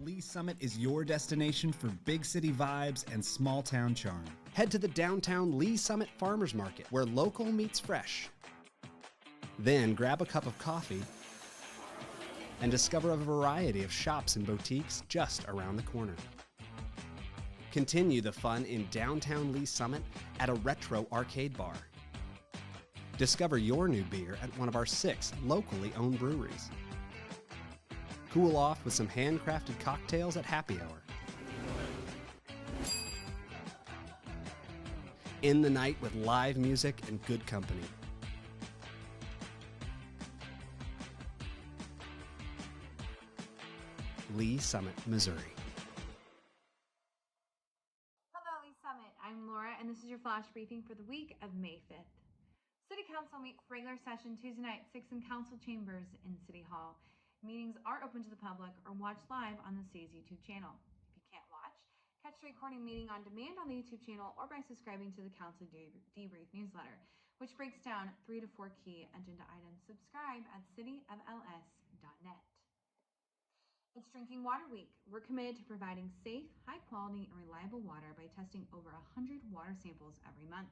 Lee Summit is your destination for big city vibes and small town charm. Head to the downtown Lee Summit Farmers Market, where local meets fresh. Then grab a cup of coffee and discover a variety of shops and boutiques just around the corner. Continue the fun in downtown Lee Summit at a retro arcade bar. Discover your new beer at one of our 6 locally owned breweries. Cool off with some handcrafted cocktails at happy hour. End the night with live music and good company. Lee Summit, Missouri. Hello, Lee Summit. I'm Laura, and this is your flash briefing for the week of May 5th. City Council meets regular session Tuesday night, 6 in Council Chambers in City Hall. Meetings are open to the public or watch live on the city's YouTube channel. If you can't watch, catch the recording meeting on demand on the YouTube channel or by subscribing to the Council Debrief newsletter, which breaks down 3 to 4 key agenda items. Subscribe at cityofls.net. It's Drinking Water Week. We're committed to providing safe, high-quality, and reliable water by testing over 100 water samples every month.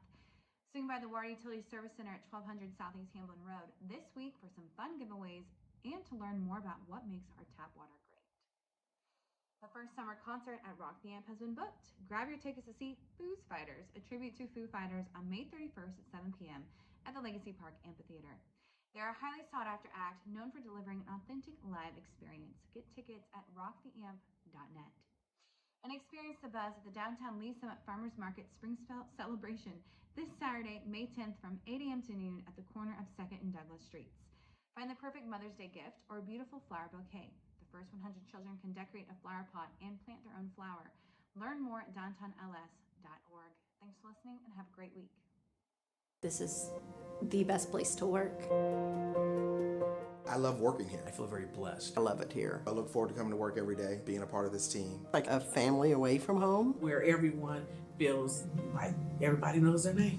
Swing by the Water Utility Service Center at 1200 Southeast Hamlin Road this week for some fun giveaways and to learn more about what makes our tap water great. The first summer concert at Rock the Amp has been booked. Grab your tickets to see Foo Fighters, a tribute to Foo Fighters, on May 31st at 7 p.m. at the Legacy Park Amphitheater. They are a highly sought-after act known for delivering an authentic live experience. Get tickets at rocktheamp.net. And experience the buzz at the downtown Lee Summit Farmers Market Spring Celebration this Saturday, May 10th from 8 a.m. to noon at the corner of 2nd and Douglas Streets. Find the perfect Mother's Day gift or a beautiful flower bouquet. The first 100 children can decorate a flower pot and plant their own flower. Learn more at downtownls.org. Thanks for listening and have a great week. This is the best place to work. I love working here. I feel very blessed. I love it here. I look forward to coming to work every day, being a part of this team. Like a family away from home. Where everyone feels like everybody knows their name.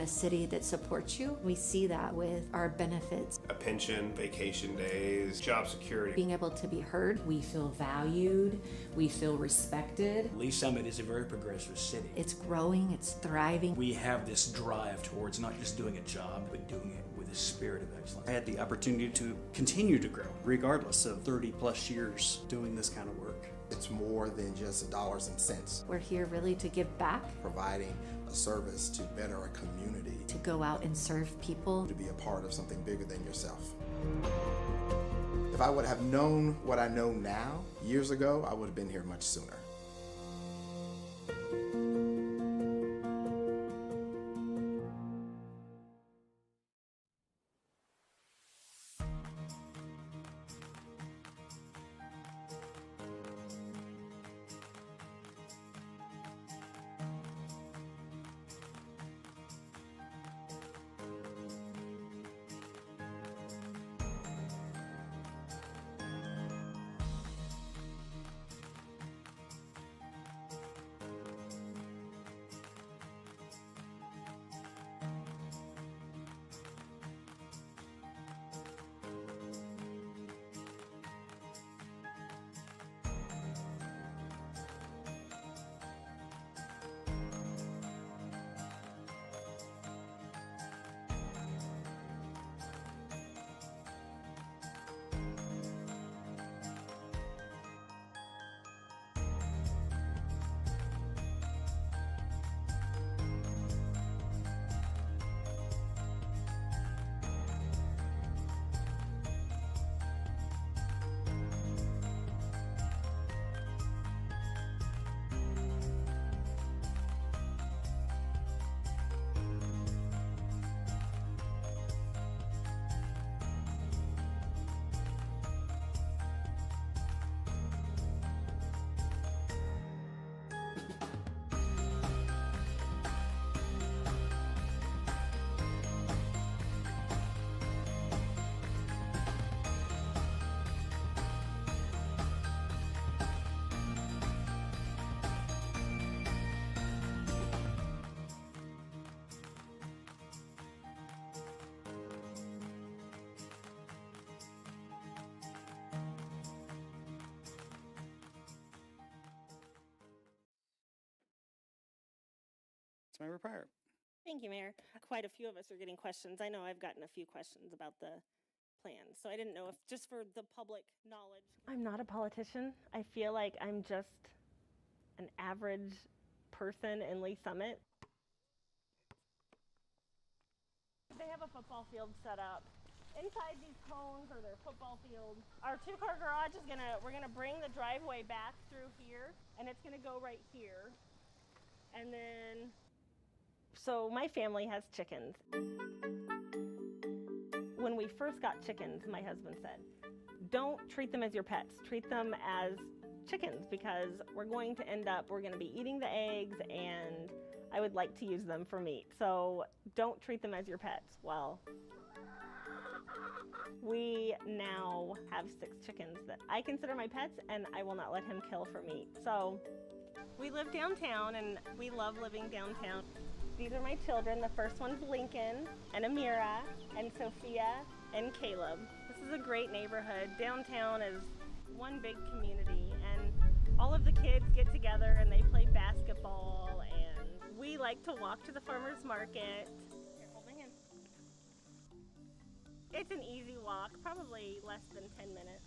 A city that supports you. We see that with our benefits. A pension, vacation days, job security. Being able to be heard. We feel valued. We feel respected. Lee Summit is a very progressive city. It's growing, it's thriving. We have this drive towards not just doing a job, but doing it with a spirit of excellence. I had the opportunity to continue to grow, regardless of 30 plus years doing this kind of work. It's more than just dollars and cents. We're here really to give back. Providing a service to better a community. To go out and serve people. To be a part of something bigger than yourself. If I would have known what I know now, years ago, I would have been here much sooner. Councilmember Pryor. Thank you, Mayor. Quite a few of us are getting questions. I know I've gotten a few questions about the plan, so I didn't know if, just for the public knowledge. I'm not a politician. I feel like I'm just an average person in Lee Summit. They have a football field set up. Inside these cones are their football fields. Our two-car garage is we're gonna bring the driveway back through here, and it's gonna go right here. And then, so my family has chickens. When we first got chickens, my husband said, don't treat them as your pets, treat them as chickens, because we're going to be eating the eggs, and I would like to use them for meat. So don't treat them as your pets. Well, we now have 6 chickens that I consider my pets, and I will not let him kill for meat. So we live downtown, and we love living downtown. These are my children. The first one's Lincoln, and Amira, and Sophia, and Caleb. This is a great neighborhood. Downtown is one big community, and all of the kids get together and they play basketball, and we like to walk to the farmer's market. Here, hold my hand. It's an easy walk, probably less than 10 minutes.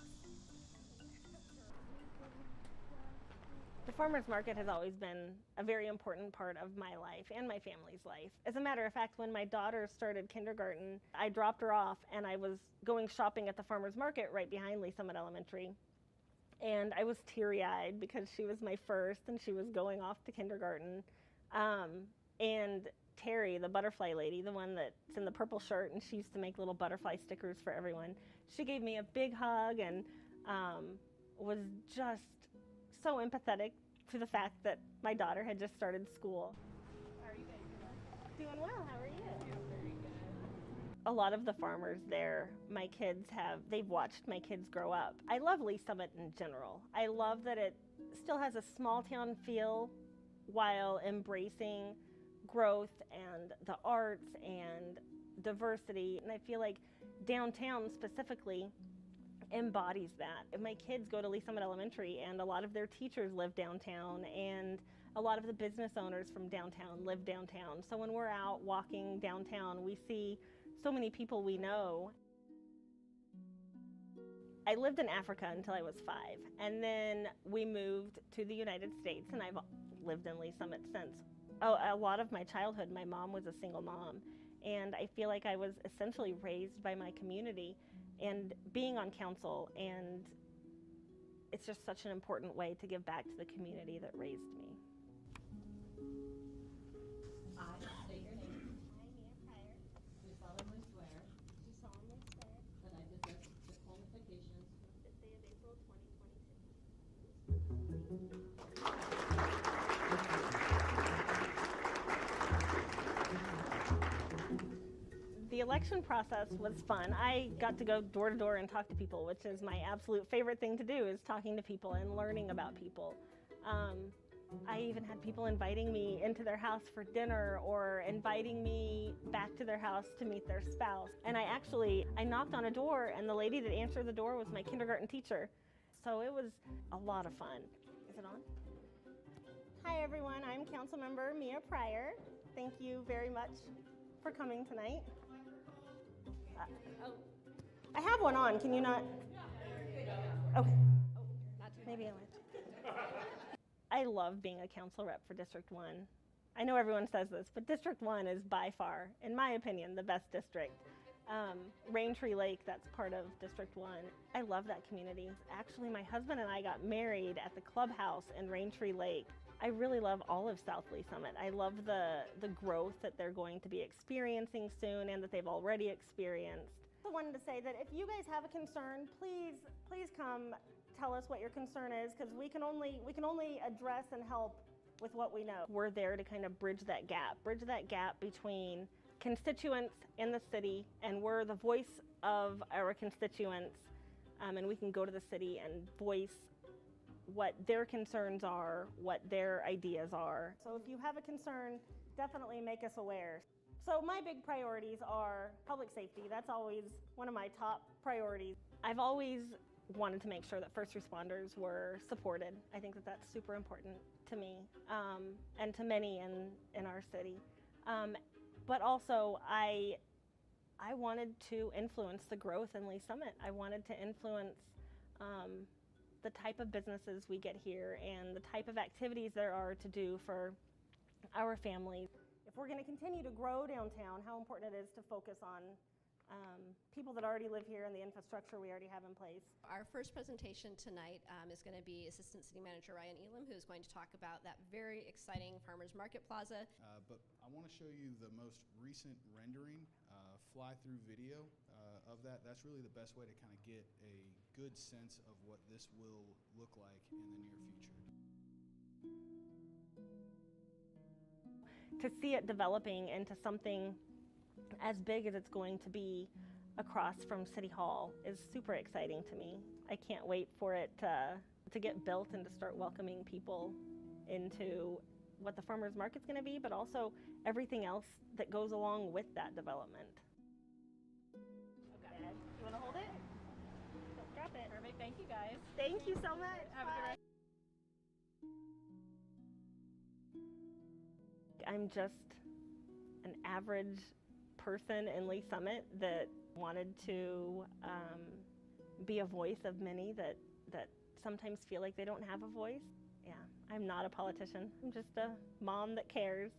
The farmer's market has always been a very important part of my life and my family's life. As a matter of fact, when my daughter started kindergarten, I dropped her off and I was going shopping at the farmer's market right behind Lee Summit Elementary. And I was teary-eyed because she was my first and she was going off to kindergarten. And Terry, the butterfly lady, the one that's in the purple shirt, and she used to make little butterfly stickers for everyone, she gave me a big hug and was just so empathetic to the fact that my daughter had just started school. How are you guys doing? Doing well. How are you? Yeah, very good. A lot of the farmers there, they've watched my kids grow up. I love Lee Summit in general. I love that it still has a small town feel while embracing growth and the arts and diversity. And I feel like downtown specifically embodies that. My kids go to Lee Summit Elementary, and a lot of their teachers live downtown, and a lot of the business owners from downtown live downtown. So when we're out walking downtown, we see so many people we know. I lived in Africa until I was 5, and then we moved to the United States, and I've lived in Lee Summit since. Oh, a lot of my childhood, my mom was a single mom, and I feel like I was essentially raised by my community and being on council, and it's just such an important way to give back to the community that raised me. I state your name. I, Mia Pryor. Do solemnly swear. Do solemnly swear. That I possess the qualifications. This day of April 2022. The election process was fun. I got to go door to door and talk to people, which is my absolute favorite thing to do, is talking to people and learning about people. I even had people inviting me into their house for dinner or inviting me back to their house to meet their spouse. And I knocked on a door, and the lady that answered the door was my kindergarten teacher. So it was a lot of fun. Is it on? Hi everyone, I'm Councilmember Mia Pryor. Thank you very much for coming tonight. I have one on, can you not? Okay. Maybe I went. I love being a council rep for District 1. I know everyone says this, but District 1 is by far, in my opinion, the best district. Raintree Lake, that's part of District 1. I love that community. Actually, my husband and I got married at the clubhouse in Raintree Lake. I really love all of South Lee Summit. I love the growth that they're going to be experiencing soon and that they've already experienced. I wanted to say that if you guys have a concern, please come tell us what your concern is, because we can only address and help with what we know. We're there to kind of bridge that gap between constituents in the city, and we're the voice of our constituents, and we can go to the city and voice what their concerns are, what their ideas are. So if you have a concern, definitely make us aware. So my big priorities are public safety. That's always one of my top priorities. I've always wanted to make sure that first responders were supported. I think that that's super important to me and to many in our city. But also, I wanted to influence the growth in Lee Summit. I wanted to influence the type of businesses we get here and the type of activities there are to do for our families. If we're going to continue to grow downtown, how important it is to focus on people that already live here and the infrastructure we already have in place. Our first presentation tonight is going to be Assistant City Manager Ryan Elam, who's going to talk about that very exciting Farmers Market Plaza. But I want to show you the most recent rendering, fly-through video of that. That's really the best way to kind of get a good sense of what this will look like in the near future. To see it developing into something as big as it's going to be across from City Hall is super exciting to me. I can't wait for it to get built and to start welcoming people into what the farmers market's going to be, but also everything else that goes along with that development. Okay. You want to hold it? Don't drop it. Perfect. Thank you, guys. Thank you so much. Have a good rest. I'm just an average person in Lee Summit that wanted to be a voice of many that sometimes feel like they don't have a voice. Yeah, I'm not a politician. I'm just a mom that cares.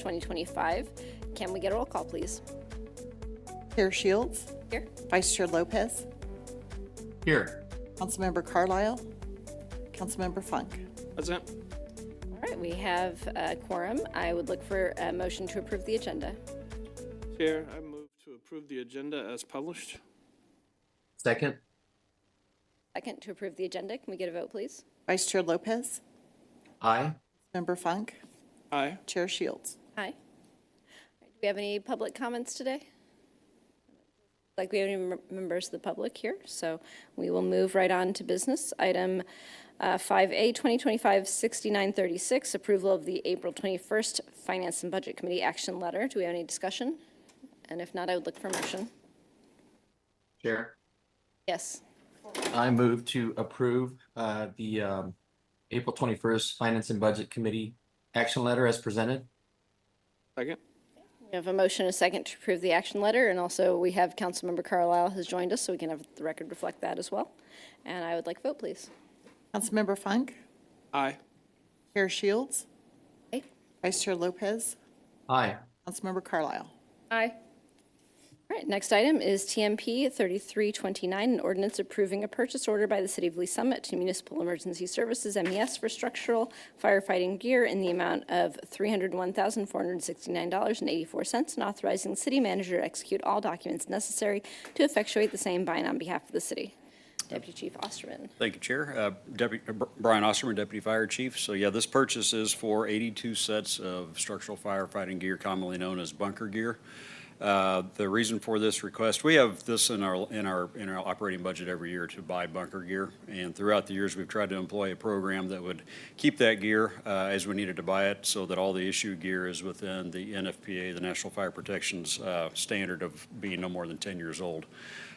2025. Can we get a roll call, please? Chair Shields. Here. Vice Chair Lopez. Here. Councilmember Carlisle. Councilmember Funk. Present. All right, we have a quorum. I would look for a motion to approve the agenda. Chair, I move to approve the agenda as published. Second. Second, to approve the agenda. Can we get a vote, please? Vice Chair Lopez. Aye. Member Funk. Aye. Chair Shields. Aye. Do we have any public comments today? Like we have any members of the public here, so we will move right on to business. Item 5A 2025-6936, approval of the April 21st Finance and Budget Committee action letter. Do we have any discussion? And if not, I would look for a motion. Chair. Yes. I move to approve the April 21st Finance and Budget Committee action letter as presented. Second. We have a motion, a second, to approve the action letter, and also we have Councilmember Carlisle has joined us, so we can have the record reflect that as well. And I would like a vote, please. Councilmember Funk. Aye. Chair Shields. Aye. Vice Chair Lopez. Aye. Councilmember Carlisle. Aye. All right, next item is TMP-3329, an ordinance approving a purchase order by the City of Lee Summit to Municipal Emergency Services, MES, for structural firefighting gear in the amount of $301,469.84, and authorizing the city manager to execute all documents necessary to effectuate the same by and on behalf of the city. Deputy Chief Osterman. Thank you, Chair. Brian Osterman, Deputy Fire Chief. So yeah, this purchase is for 82 sets of structural firefighting gear, commonly known as bunker gear. The reason for this request, we have this in our operating budget every year to buy bunker gear, and throughout the years we've tried to employ a program that would keep that gear as we needed to buy it, so that all the issued gear is within the NFPA, the National Fire Protection's standard of being no more than 10 years old.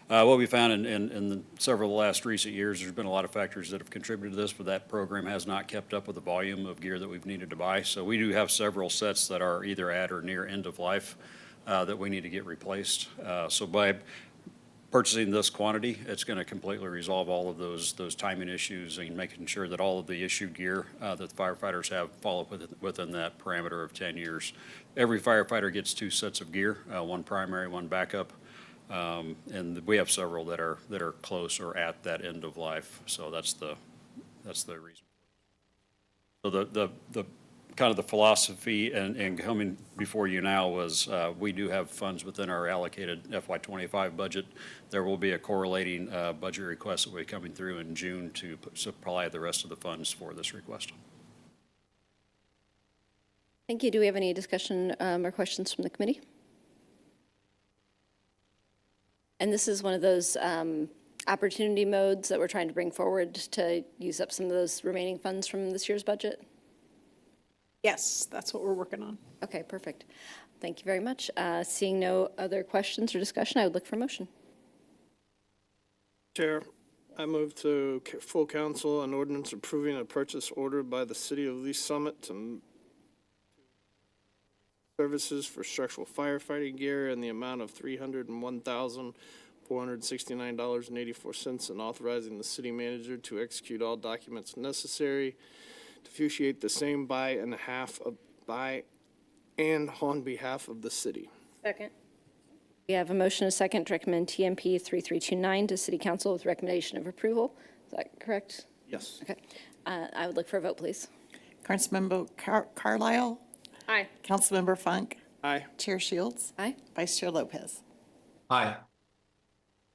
What we found in several of the last recent years, there's been a lot of factors that have contributed to this, but that program has not kept up with the volume of gear that we've needed to buy. So we do have several sets that are either at or near end of life that we need to get replaced. So by purchasing this quantity, it's going to completely resolve all of those timing issues and making sure that all of the issued gear that the firefighters have fall up within that parameter of 10 years. Every firefighter gets 2 sets of gear, one primary, one backup. And we have several that are close or at that end of life. So that's the reason. So the kind of the philosophy and coming before you now was we do have funds within our allocated FY25 budget. There will be a correlating budget request that will be coming through in June to supply the rest of the funds for this request. Thank you. Do we have any discussion or questions from the committee? And this is one of those opportunity modes that we're trying to bring forward to use up some of those remaining funds from this year's budget? Yes, that's what we're working on. Okay, perfect. Thank you very much. Seeing no other questions or discussion, I would look for a motion. Chair, I move to full council an ordinance approving a purchase order by the City of Lee Summit to services for structural firefighting gear in the amount of $301,469.84, and authorizing the city manager to execute all documents necessary to officiate the same by and on behalf of the city. Second. We have a motion, a second, to recommend TMP-3329 to City Council with recommendation of approval. Is that correct? Yes. Okay. I would look for a vote, please. Councilmember Carlisle. Aye. Councilmember Funk. Aye. Chair Shields. Aye. Vice Chair Lopez. Aye.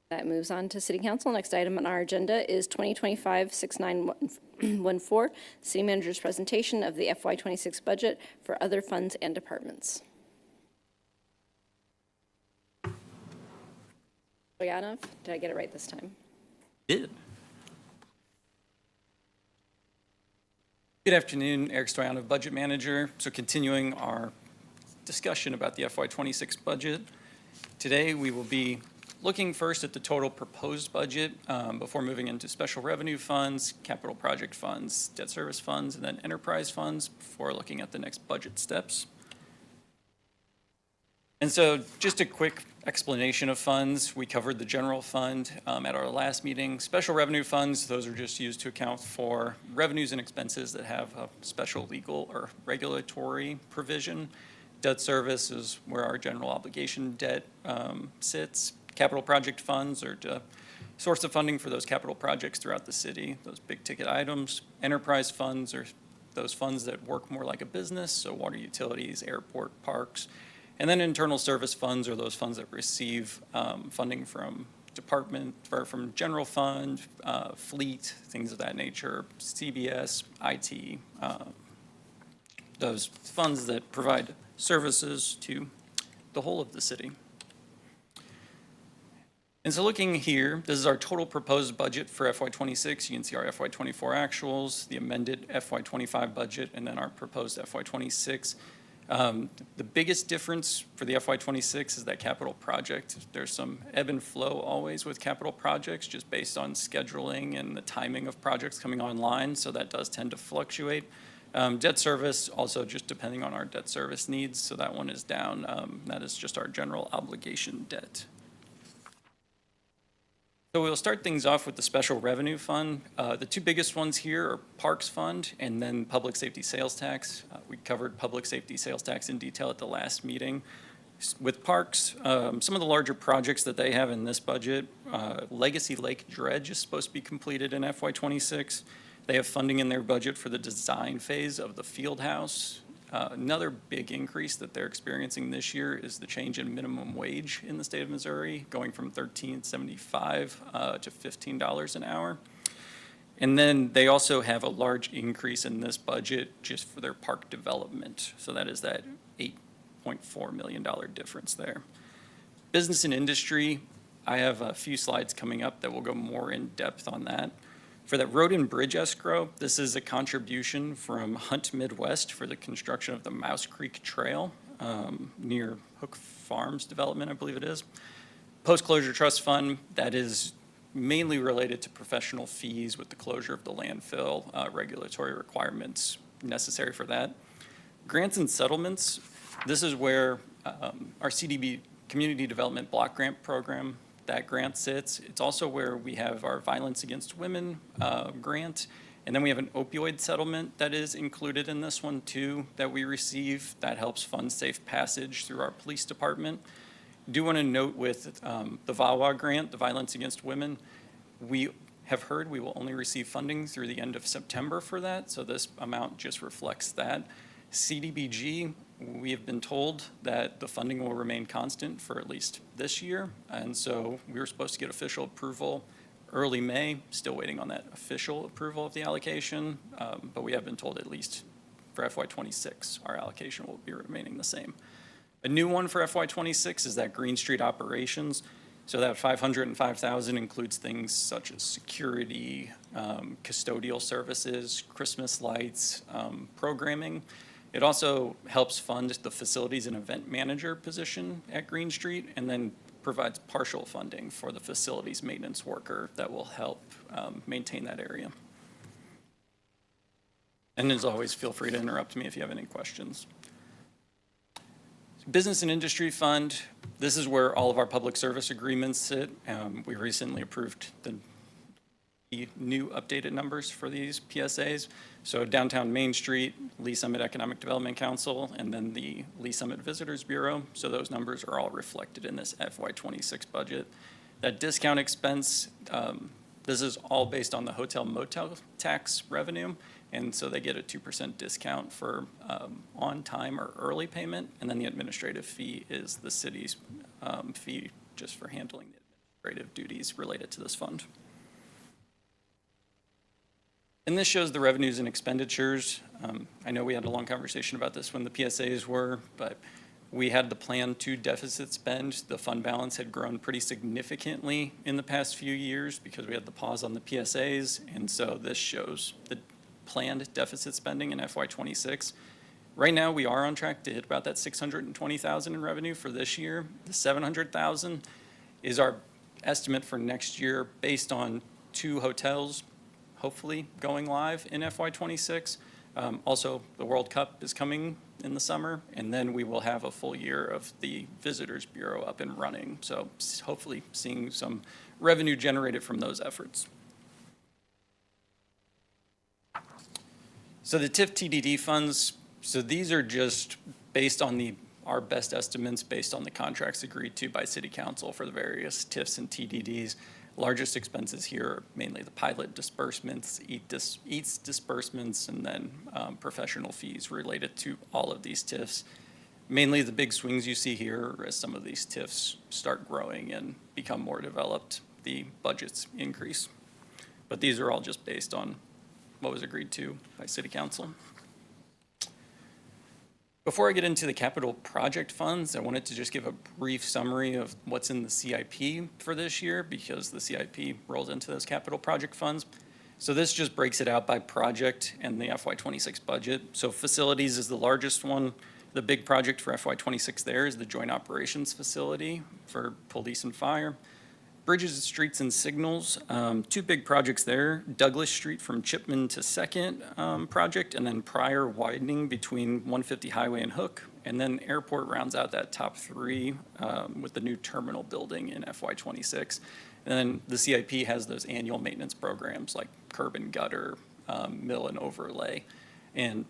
That moves on to City Council. Next item on our agenda is 2025-6914, City Manager's presentation of the FY26 budget for other funds and departments. Stoyanov, did I get it right this time? Did. Good afternoon, Eric Stoyanov, Budget Manager. So continuing our discussion about the FY26 budget, today we will be looking first at the total proposed budget before moving into special revenue funds, capital project funds, debt service funds, and then enterprise funds before looking at the next budget steps. And so just a quick explanation of funds. We covered the general fund at our last meeting. Special revenue funds, those are just used to account for revenues and expenses that have a special legal or regulatory provision. Debt service is where our general obligation debt sits. Capital project funds are the source of funding for those capital projects throughout the city, those big ticket items. Enterprise funds are those funds that work more like a business, so water utilities, airport, parks. And then internal service funds are those funds that receive funding from department, or from general fund, fleet, things of that nature, CBS, IT, those funds that provide services to the whole of the city. And so looking here, this is our total proposed budget for FY26. You can see our FY24 actuals, the amended FY25 budget, and then our proposed FY26. The biggest difference for the FY26 is that capital project. There's some ebb and flow always with capital projects, just based on scheduling and the timing of projects coming online, so that does tend to fluctuate. Debt service, also just depending on our debt service needs, so that one is down. That is just our general obligation debt. So we'll start things off with the special revenue fund. The two biggest ones here are Parks Fund and then Public Safety Sales Tax. We covered Public Safety Sales Tax in detail at the last meeting. With Parks, some of the larger projects that they have in this budget, Legacy Lake Dredge is supposed to be completed in FY26. They have funding in their budget for the design phase of the field house. Another big increase that they're experiencing this year is the change in minimum wage in the state of Missouri, going from $13.75 to $15 an hour. And then they also have a large increase in this budget just for their park development. So that is that $8.4 million difference there. Business and industry, I have a few slides coming up that will go more in depth on that. For that road and bridge escrow, this is a contribution from Hunt Midwest for the construction of the Mouse Creek Trail near Hook Farms Development, I believe it is. Post-closure trust fund, that is mainly related to professional fees with the closure of the landfill, regulatory requirements necessary for that. Grants and settlements, this is where our CDB Community Development Block Grant Program, that grant sits. It's also where we have our Violence Against Women grant. And then we have an opioid settlement that is included in this one too that we receive that helps fund safe passage through our police department. Do want to note with the VAWA grant, the Violence Against Women, we have heard we will only receive funding through the end of September for that. So this amount just reflects that. CDBG, we have been told that the funding will remain constant for at least this year. And so we were supposed to get official approval early May, still waiting on that official approval of the allocation. But we have been told at least for FY26, our allocation will be remaining the same. A new one for FY26 is that Green Street operations. So that $505,000 includes things such as security, custodial services, Christmas lights, programming. It also helps fund the facilities and event manager position at Green Street, and then provides partial funding for the facilities maintenance worker that will help maintain that area. And as always, feel free to interrupt me if you have any questions. Business and Industry Fund, this is where all of our public service agreements sit. We recently approved the new updated numbers for these PSAs. So Downtown Main Street, Lee Summit Economic Development Council, and then the Lee Summit Visitors Bureau. So those numbers are all reflected in this FY26 budget. That discount expense, this is all based on the hotel motel tax revenue. And so they get a 2% discount for on-time or early payment. And then the administrative fee is the city's fee just for handling the administrative duties related to this fund. And this shows the revenues and expenditures. I know we had a long conversation about this when the PSAs were, but we had the plan to deficit spend. The fund balance had grown pretty significantly in the past few years because we had the pause on the PSAs. And so this shows the planned deficit spending in FY26. Right now, we are on track to hit about that $620,000 in revenue for this year. The $700,000 is our estimate for next year based on 2 hotels, hopefully going live in FY26. Also, the World Cup is coming in the summer, and then we will have a full year of the Visitors Bureau up and running. So hopefully seeing some revenue generated from those efforts. So the TIF TDD funds, so these are just based on the our best estimates based on the contracts agreed to by City Council for the various TIFs and TDDs. Largest expenses here are mainly the pilot disbursements, EATS disbursements, and then professional fees related to all of these TIFs. Mainly the big swings you see here as some of these TIFs start growing and become more developed, the budgets increase. But these are all just based on what was agreed to by City Council. Before I get into the capital project funds, I wanted to just give a brief summary of what's in the CIP for this year, because the CIP rolls into those capital project funds. So this just breaks it out by project and the FY26 budget. So facilities is the largest one. The big project for FY26 there is the Joint Operations Facility for police and fire. Bridges, streets, and signals, two big projects there. Douglas Street from Chipman to 2nd project, and then Pryor widening between 150 Highway and Hook. And then Airport rounds out that top three with the new terminal building in FY26. And then the CIP has those annual maintenance programs like curb and gutter, mill and overlay. And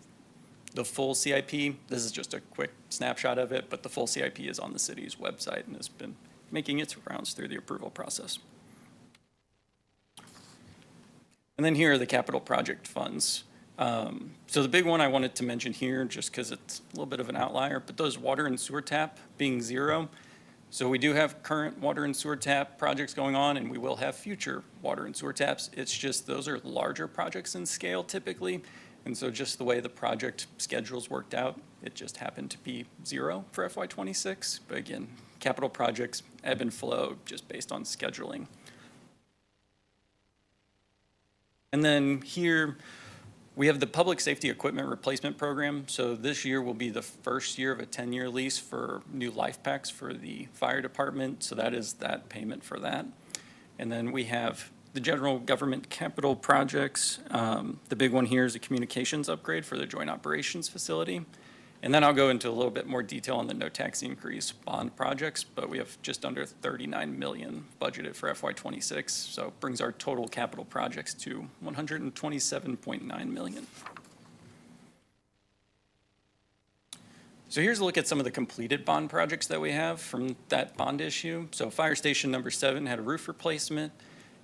the full CIP, this is just a quick snapshot of it, but the full CIP is on the city's website and has been making its rounds through the approval process. And then here are the capital project funds. So the big one I wanted to mention here, just because it's a little bit of an outlier, but those water and sewer tap being zero. So we do have current water and sewer tap projects going on, and we will have future water and sewer taps. It's just those are larger projects in scale typically. And so just the way the project schedules worked out, it just happened to be zero for FY26. But again, capital projects ebb and flow just based on scheduling. And then here we have the public safety equipment replacement program. So this year will be the first year of a 10-year lease for new life packs for the fire department. So that is that payment for that. And then we have the general government capital projects. The big one here is a communications upgrade for the Joint Operations Facility. And then I'll go into a little bit more detail on the no tax increase bond projects, but we have just under 39 million budgeted for FY26. So it brings our total capital projects to 127.9 million. So here's a look at some of the completed bond projects that we have from that bond issue. So Fire Station number 7 had a roof replacement.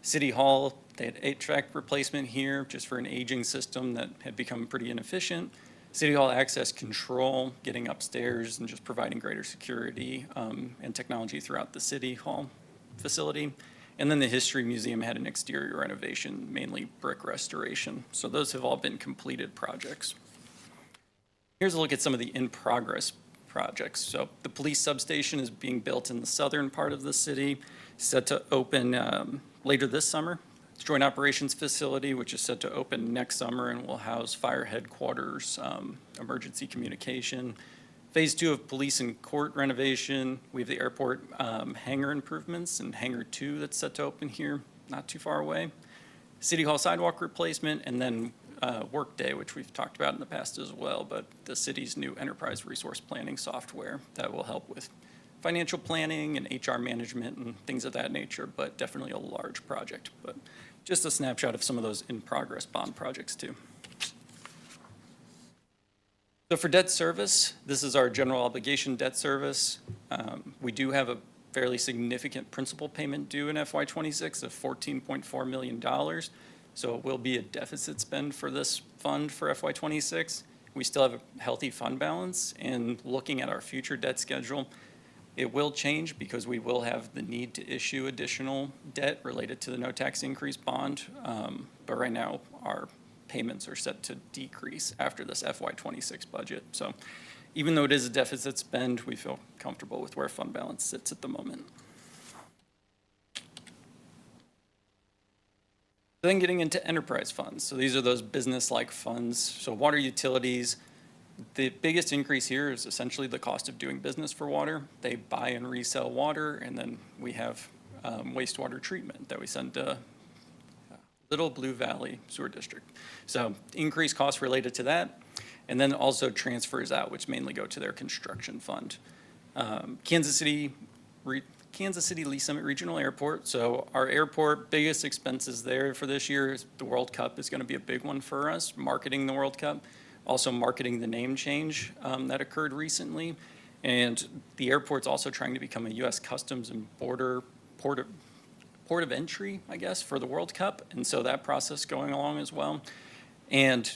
City Hall, they had HVAC replacement here just for an aging system that had become pretty inefficient. City Hall access control, getting upstairs and just providing greater security and technology throughout the City Hall facility. And then the History Museum had an exterior renovation, mainly brick restoration. So those have all been completed projects. Here's a look at some of the in-progress projects. So the police substation is being built in the southern part of the city, set to open later this summer. Joint Operations Facility, which is set to open next summer and will house fire headquarters, emergency communication. Phase 2 of police and court renovation. We have the airport hangar improvements and hangar 2 that's set to open here, not too far away. City Hall sidewalk replacement, and then Workday, which we've talked about in the past as well, but the city's new enterprise resource planning software that will help with financial planning and HR management and things of that nature, but definitely a large project. But just a snapshot of some of those in-progress bond projects too. So for debt service, this is our general obligation debt service. We do have a fairly significant principal payment due in FY26 of $14.4 million. So it will be a deficit spend for this fund for FY26. We still have a healthy fund balance, and looking at our future debt schedule, it will change because we will have the need to issue additional debt related to the no tax increase bond. But right now, our payments are set to decrease after this FY26 budget. So even though it is a deficit spend, we feel comfortable with where fund balance sits at the moment. Then getting into enterprise funds. So these are those business-like funds. So water utilities. The biggest increase here is essentially the cost of doing business for water. They buy and resell water, and then we have wastewater treatment that we send to Little Blue Valley Sewer District. So increased costs related to that, and then also transfers out, which mainly go to their construction fund. Kansas City Lee Summit Regional Airport. So our airport, biggest expenses there for this year is the World Cup is going to be a big one for us, marketing the World Cup. Also marketing the name change that occurred recently. And the airport's also trying to become a U.S. Customs and Border port of entry, I guess, for the World Cup. And so that process going along as well. And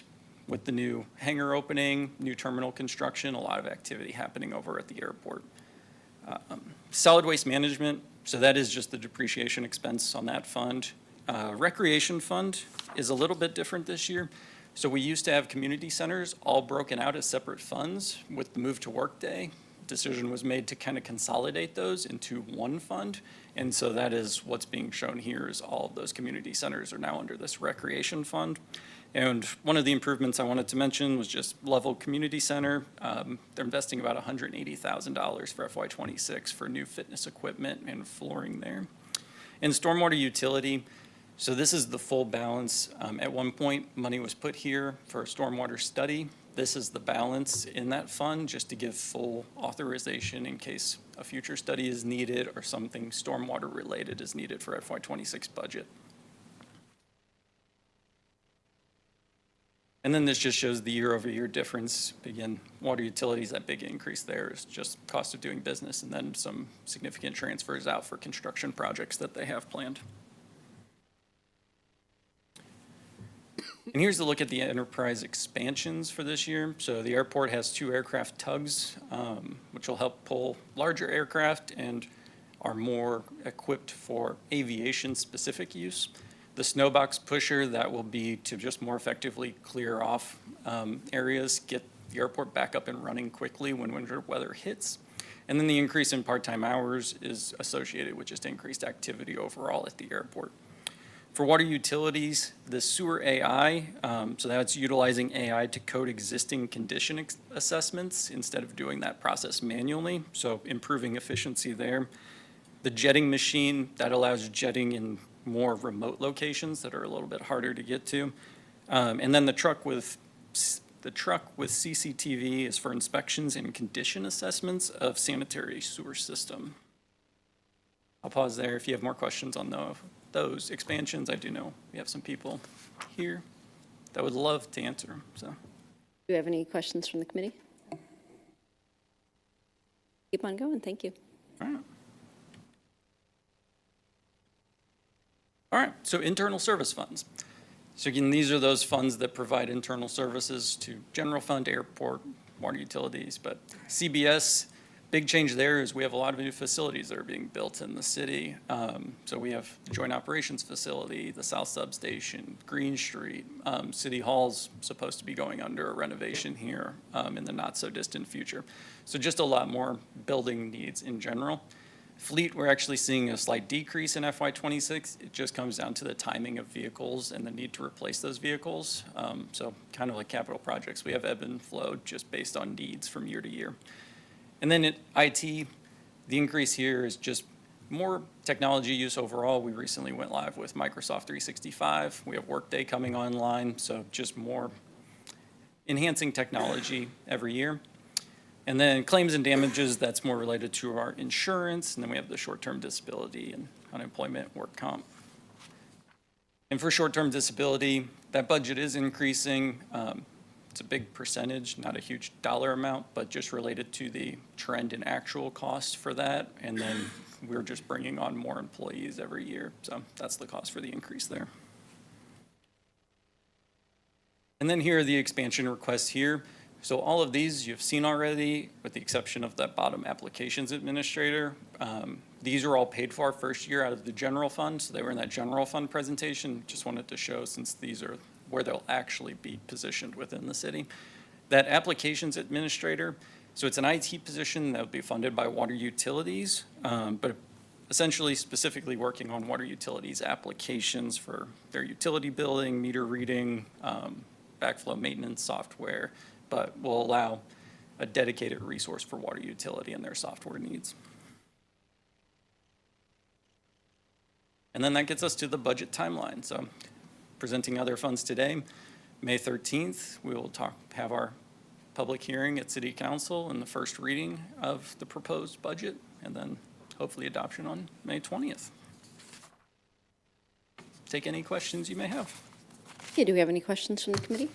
with the new hangar opening, new terminal construction, a lot of activity happening over at the airport. Solid waste management, so that is just the depreciation expense on that fund. Recreation fund is a little bit different this year. So we used to have community centers all broken out as separate funds. With the move to Workday, decision was made to kind of consolidate those into one fund. And so that is what's being shown here is all of those community centers are now under this recreation fund. And one of the improvements I wanted to mention was just Level Community Center. They're investing about $180,000 for FY26 for new fitness equipment and flooring there. And stormwater utility, so this is the full balance. At one point, money was put here for a stormwater study. This is the balance in that fund just to give full authorization in case a future study is needed or something stormwater related is needed for FY26 budget. And then this just shows the year-over-year difference. Again, water utilities, that big increase there is just cost of doing business and then some significant transfers out for construction projects that they have planned. And here's a look at the enterprise expansions for this year. So the airport has 2 aircraft tugs, which will help pull larger aircraft and are more equipped for aviation-specific use. The snowbox pusher, that will be to just more effectively clear off areas, get the airport back up and running quickly when winter weather hits. And then the increase in part-time hours is associated with just increased activity overall at the airport. For water utilities, the sewer AI, so that's utilizing AI to code existing condition assessments instead of doing that process manually, so improving efficiency there. The jetting machine, that allows jetting in more remote locations that are a little bit harder to get to. And then the truck with CCTV is for inspections and condition assessments of sanitary sewer system. I'll pause there if you have more questions on those expansions. I do know we have some people here that would love to answer them. So, Do you have any questions from the committee? Keep on going. Thank you. All right, so internal service funds. So again, these are those funds that provide internal services to general fund, airport, water utilities, but CBS, big change there is we have a lot of new facilities that are being built in the city. So we have the Joint Operations Facility, the South Substation, Green Street. City Hall's supposed to be going under a renovation here in the not so distant future. So just a lot more building needs in general. Fleet, we're actually seeing a slight decrease in FY26. It just comes down to the timing of vehicles and the need to replace those vehicles. So kind of like capital projects, we have ebb and flow just based on needs from year to year. And then at IT, the increase here is just more technology use overall. We recently went live with Microsoft 365. We have Workday coming online, so just more enhancing technology every year. And then claims and damages, that's more related to our insurance. And then we have the short-term disability and unemployment work comp. And for short-term disability, that budget is increasing. It's a big percentage, not a huge dollar amount, but just related to the trend in actual cost for that. And then we're just bringing on more employees every year. So that's the cost for the increase there. And then here are the expansion requests here. So all of these you've seen already, with the exception of that bottom applications administrator. These are all paid for first year out of the general fund. So they were in that general fund presentation. Just wanted to show, since these are where they'll actually be positioned within the city. That applications administrator, so it's an IT position that will be funded by water utilities, but essentially specifically working on water utilities applications for their utility billing, meter reading, backflow maintenance software, but will allow a dedicated resource for water utility and their software needs. And then that gets us to the budget timeline. So presenting other funds today, May 13th, we will have our public hearing at City Council and the first reading of the proposed budget, and then hopefully adoption on May 20th. Take any questions you may have. Okay, do we have any questions from the committee?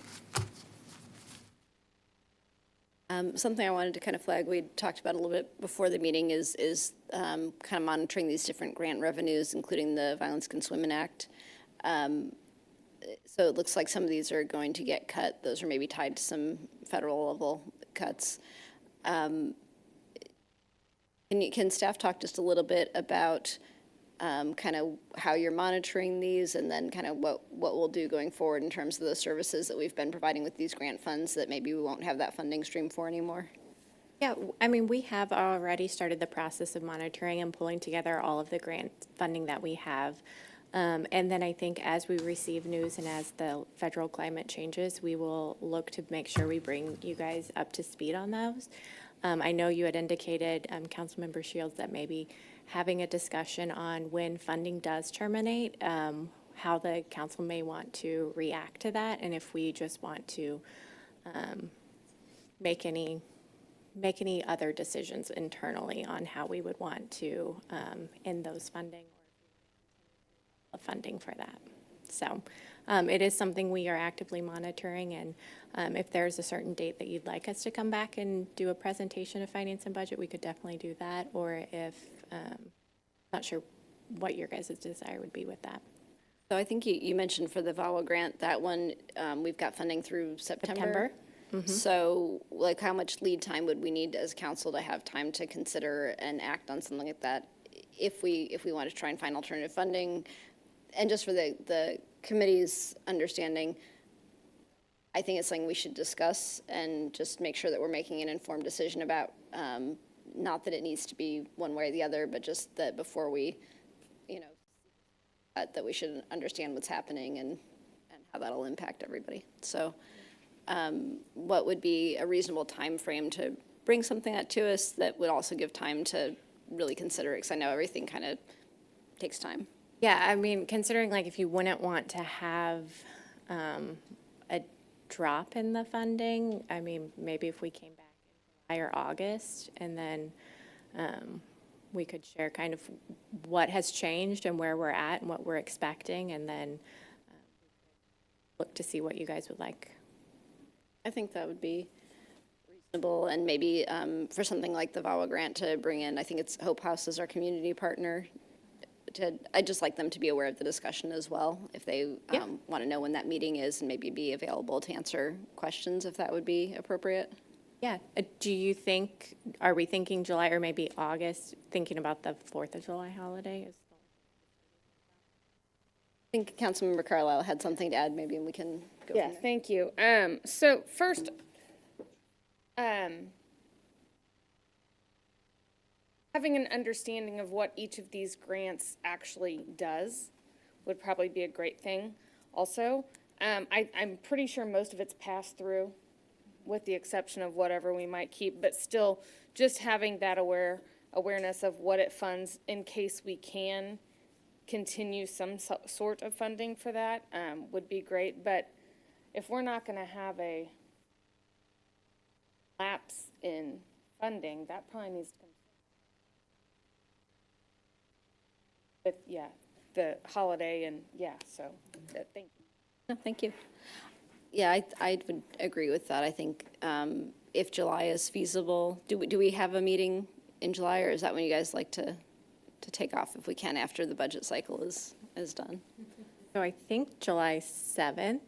Something I wanted to kind of flag, we talked about a little bit before the meeting, is kind of monitoring these different grant revenues, including the Violence Against Women Act. So it looks like some of these are going to get cut. Those are maybe tied to some federal level cuts. Can staff talk just a little bit about kind of how you're monitoring these, and then kind of what we'll do going forward in terms of the services that we've been providing with these grant funds that maybe we won't have that funding stream for anymore? Yeah, I mean, we have already started the process of monitoring and pulling together all of the grant funding that we have. And then I think as we receive news and as the federal climate changes, we will look to make sure we bring you guys up to speed on those. I know you had indicated, Councilmember Shields, that maybe having a discussion on when funding does terminate, how the council may want to react to that, and if we just want to make any other decisions internally on how we would want to end those funding or funding for that. So it is something we are actively monitoring, and if there's a certain date that you'd like us to come back and do a presentation of finance and budget, we could definitely do that, or if, not sure what your guys' desire would be with that. So I think you mentioned for the VAWA grant, that one, we've got funding through September. Mm-hmm. So like how much lead time would we need as council to have time to consider and act on something like that if we want to try and find alternative funding? And just for the committee's understanding, I think it's something we should discuss and just make sure that we're making an informed decision about, not that it needs to be one way or the other, but just that before we, that we should understand what's happening and how that'll impact everybody. So what would be a reasonable time frame to bring something out to us that would also give time to really consider it? Because I know everything kind of takes time. Yeah, I mean, considering like if you wouldn't want to have a drop in the funding, I mean, maybe if we came back in July or August, and then we could share kind of what has changed and where we're at and what we're expecting, and then look to see what you guys would like. I think that would be reasonable, and maybe for something like the VAWA grant to bring in, I think it's Hope House as our community partner. I'd just like them to be aware of the discussion as well, if they want to know when that meeting is, and maybe be available to answer questions, if that would be appropriate. Yeah. Do you think, are we thinking July or maybe August, thinking about the 4th of July holiday? I think Councilmember Carlisle had something to add, maybe, and we can go from there. Thank you. So first, having an understanding of what each of these grants actually does would probably be a great thing. Also, I'm pretty sure most of it's passed through, with the exception of whatever we might keep, but still just having that awareness of what it funds in case we can continue some sort of funding for that would be great. But if we're not going to have a lapse in funding, that probably needs to come with, the holiday, and so thank you. No, thank you. Yeah, I would agree with that. I think if July is feasible, do we have a meeting in July, or is that when you guys like to take off if we can after the budget cycle is done? So I think July 7th.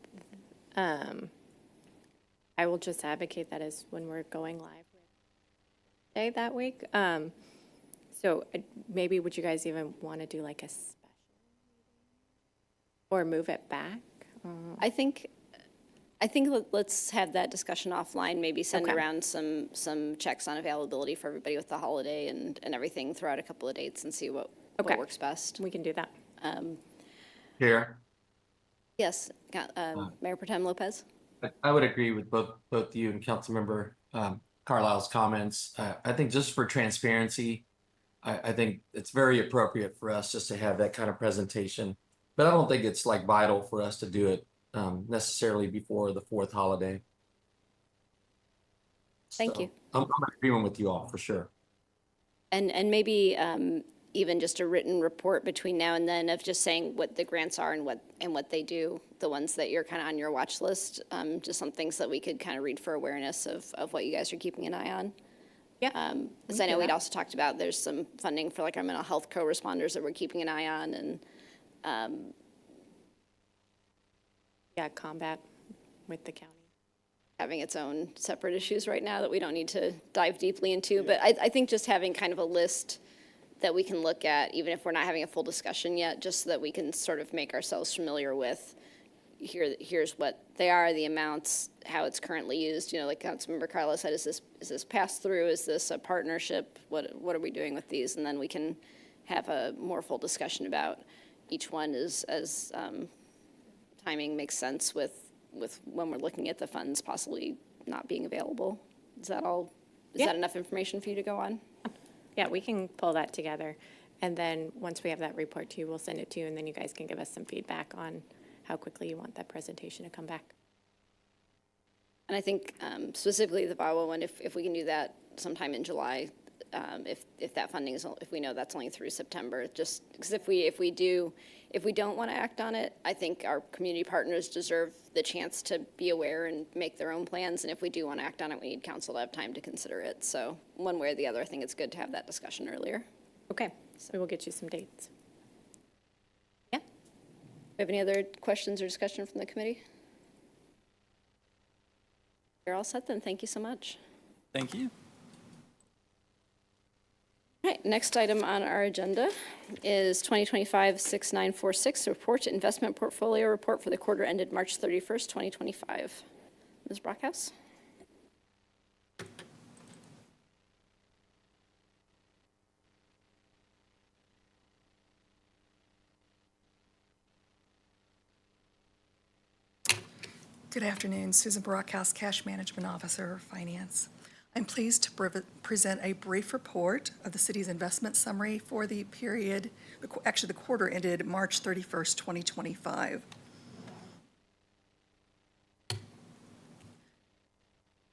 I will just advocate that as when we're going live that week. So maybe would you guys even want to do like a special or move it back? I think let's have that discussion offline, maybe send around some checks on availability for everybody with the holiday and everything, throw out a couple of dates and see what works best. We can do that. Chair? Yes, Mayor Pro Tem Lopez? I would agree with both you and Councilmember Carlisle's comments. I think just for transparency, I think it's very appropriate for us just to have that kind of presentation. But I don't think it's like vital for us to do it necessarily before the 4th holiday. Thank you. I'm in agreement with you all for sure. And maybe even just a written report between now and then of just saying what the grants are and what they do, the ones that you're kind of on your watch list, just some things that we could kind of read for awareness of what you guys are keeping an eye on. Yeah. Because I know we'd also talked about there's some funding for like our mental health co-responders that we're keeping an eye on, and Yeah, combat with the county. having its own separate issues right now that we don't need to dive deeply into. But I think just having kind of a list that we can look at, even if we're not having a full discussion yet, just so that we can sort of make ourselves familiar with, here's what they are, the amounts, how it's currently used. You know, like Councilmember Carla said, is this pass through? Is this a partnership? What are we doing with these? And then we can have a more full discussion about each one as timing makes sense with when we're looking at the funds possibly not being available. Is that all? Is that enough information for you to go on? Yeah, we can pull that together. And then once we have that report to you, we'll send it to you, and then you guys can give us some feedback on how quickly you want that presentation to come back. And I think specifically the VAWA one, if we can do that sometime in July, if that funding is, if we know that's only through September, just because if we don't want to act on it, I think our community partners deserve the chance to be aware and make their own plans. And if we do want to act on it, we need council to have time to consider it. So one way or the other, I think it's good to have that discussion earlier. Okay, so we'll get you some dates. Yeah. Do you have any other questions or discussion from the committee? You're all set then. Thank you so much. Thank you. All right, next item on our agenda is 2025-6946, report to investment portfolio report for the quarter ended March 31st, 2025. Ms. Brockhouse? Good afternoon, Susan Brockhouse, Cash Management Officer, Finance. I'm pleased to present a brief report of the city's investment summary for the period, actually the quarter ended March 31st, 2025. The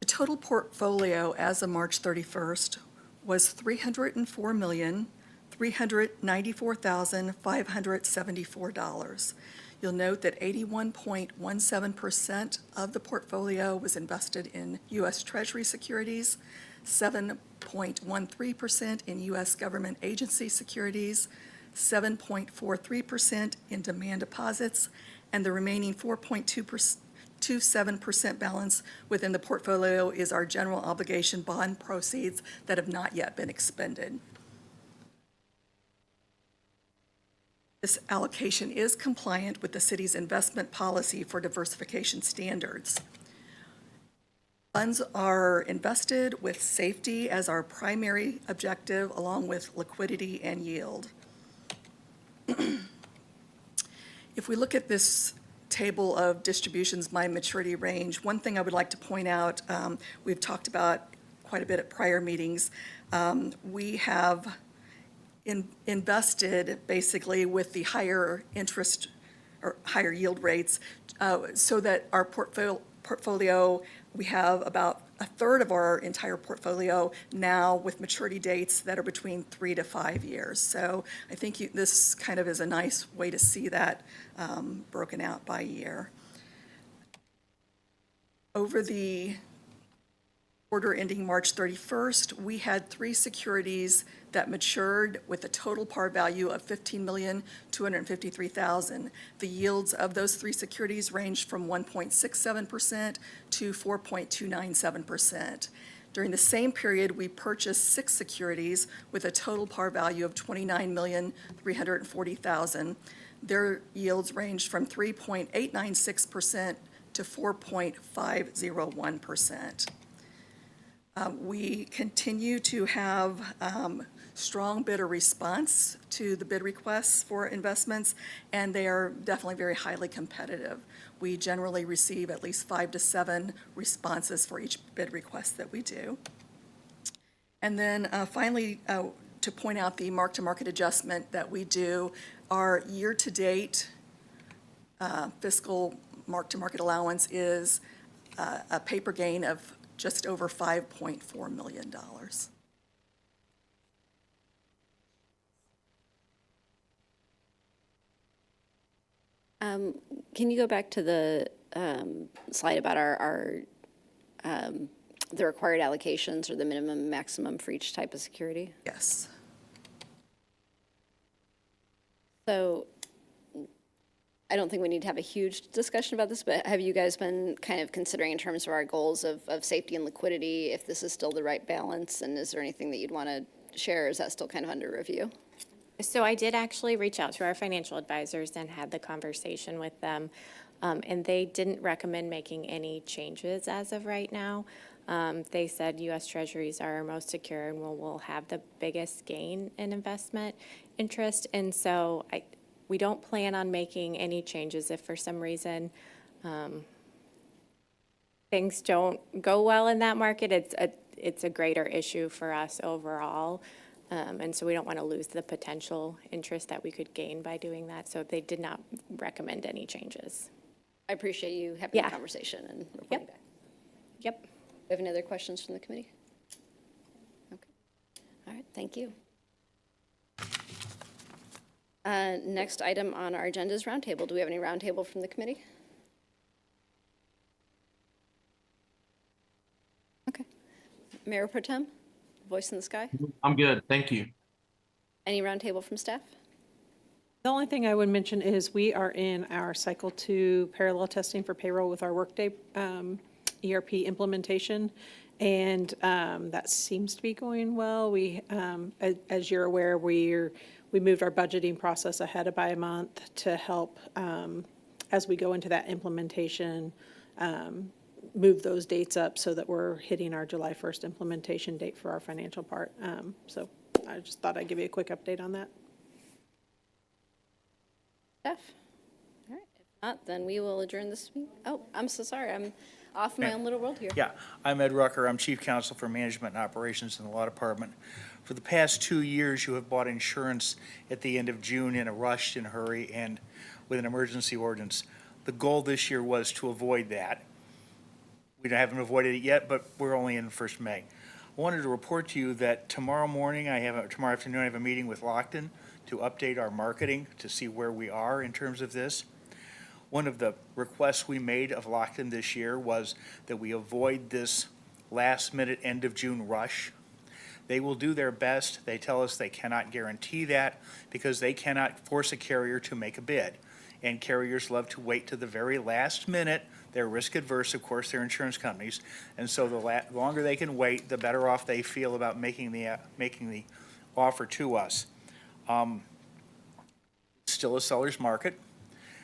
total portfolio as of March 31st was $304,394,574. You'll note that 81.17% of the portfolio was invested in U.S. Treasury securities, 7.13% in U.S. government agency securities, 7.43% in demand deposits, and the remaining 4.27% balance within the portfolio is our general obligation bond proceeds that have not yet been expended. This allocation is compliant with the city's investment policy for diversification standards. Funds are invested with safety as our primary objective, along with liquidity and yield. If we look at this table of distributions by maturity range, one thing I would like to point out, we've talked about quite a bit at prior meetings, we have invested basically with the higher interest or higher yield rates so that our portfolio, we have about a third of our entire portfolio now with maturity dates that are between 3 to 5 years. So I think this kind of is a nice way to see that broken out by year. Over the quarter ending March 31st, we had 3 securities that matured with a total par value of $15,253,000. The yields of those 3 securities ranged from 1.67% to 4.297%. During the same period, we purchased 6 securities with a total par value of $29,340,000. Their yields ranged from 3.896% to 4.501%. We continue to have strong bidder response to the bid requests for investments, and they are definitely very highly competitive. We generally receive at least 5 to 7 responses for each bid request that we do. And then finally, to point out the mark-to-market adjustment that we do, our year-to-date fiscal mark-to-market allowance is a paper gain of just over $5.4 million. Can you go back to the slide about the required allocations or the minimum and maximum for each type of security? Yes. So I don't think we need to have a huge discussion about this, but have you guys been kind of considering in terms of our goals of safety and liquidity, if this is still the right balance? And is there anything that you'd want to share, or is that still kind of under review? So I did actually reach out to our financial advisors and had the conversation with them, and they didn't recommend making any changes as of right now. They said U.S. Treasuries are our most secure and will have the biggest gain in investment interest, and so we don't plan on making any changes if for some reason things don't go well in that market. It's a greater issue for us overall. And so we don't want to lose the potential interest that we could gain by doing that. So they did not recommend any changes. I appreciate you having the conversation and reporting back. Yep. Do you have any other questions from the committee? Okay. All right, thank you. Next item on our agenda is roundtable. Do we have any roundtable from the committee? Okay. Mayor Pro Tem, voice in the sky? I'm good, thank you. Any roundtable from staff? The only thing I would mention is we are in our cycle 2 parallel testing for payroll with our Workday ERP implementation, and that seems to be going well. We, as you're aware, we moved our budgeting process ahead by a month to help as we go into that implementation, move those dates up so that we're hitting our July 1st implementation date for our financial part. So I just thought I'd give you a quick update on that. Jeff? All right. If not, then we will adjourn this meeting. Oh, I'm so sorry. I'm off my own little world here. Yeah, I'm Ed Rucker. I'm Chief Counsel for Management and Operations in the Law Department. For the past 2 years, you have bought insurance at the end of June in a rush, in a hurry, and with an emergency ordinance. The goal this year was to avoid that. We haven't avoided it yet, but we're only in the 1st of May. I wanted to report to you that tomorrow afternoon, I have a meeting with Lockton to update our marketing to see where we are in terms of this. One of the requests we made of Lockton this year was that we avoid this last-minute end-of-June rush. They will do their best. They tell us they cannot guarantee that because they cannot force a carrier to make a bid. And carriers love to wait to the very last minute. They're risk adverse, of course, they're insurance companies. And so the longer they can wait, the better off they feel about making the offer to us. It's still a seller's market.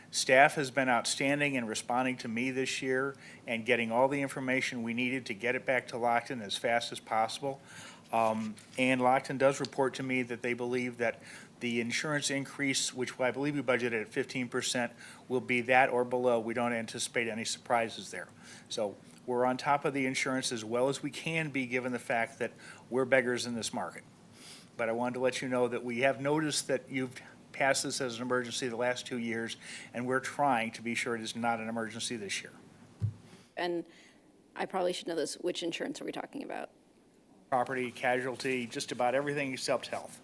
Staff has been outstanding in responding to me this year and getting all the information we needed to get it back to Lockton as fast as possible. And Lockton does report to me that they believe that the insurance increase, which I believe we budgeted at 15%, will be that or below. We don't anticipate any surprises there. So we're on top of the insurance as well as we can be, given the fact that we're beggars in this market. But I wanted to let you know that we have noticed that you've passed this as an emergency the last 2 years, and we're trying to be sure it is not an emergency this year. And I probably should know this. Which insurance are we talking about? Property, casualty, just about everything except health.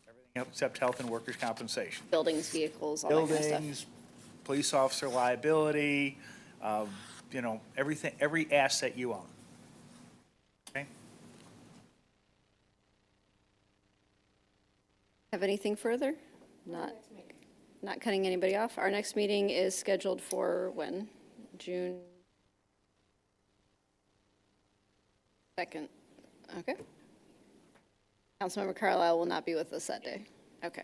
Everything except health and workers' compensation. Buildings, vehicles, all that kind of stuff. Buildings, police officer liability, everything, every asset you own. Okay? Have anything further? Not cutting anybody off. Our next meeting is scheduled for when? June 2nd. Okay. Councilmember Carlisle will not be with us that day. Okay.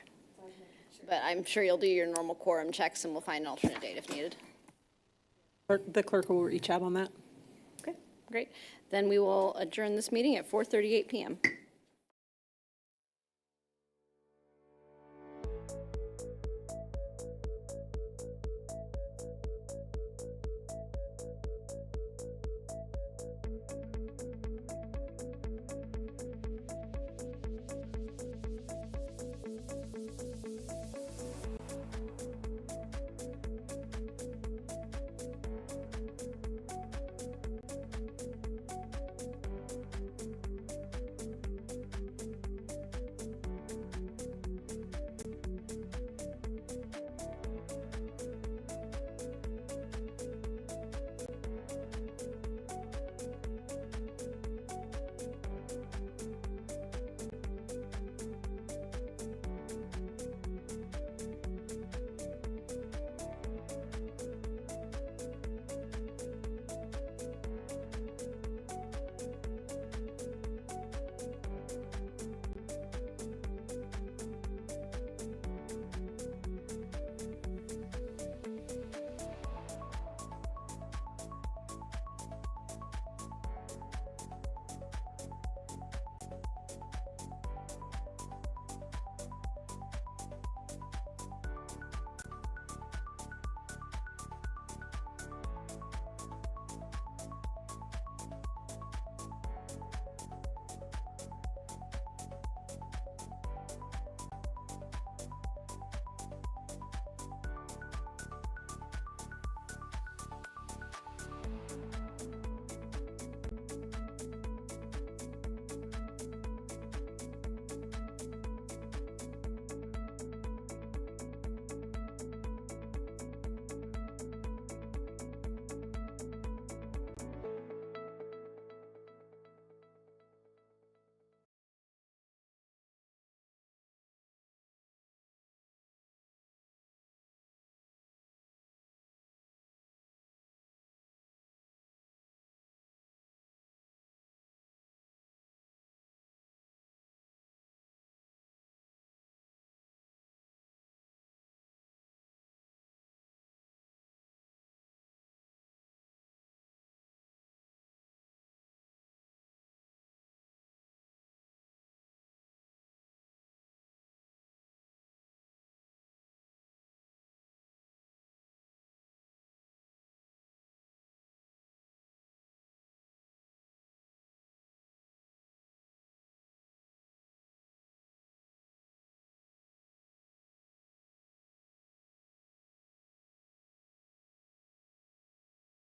But I'm sure you'll do your normal quorum checks and we'll find an alternate date if needed. The clerk will reach out on that. Okay, great. Then we will adjourn this meeting at 4:38 p.m.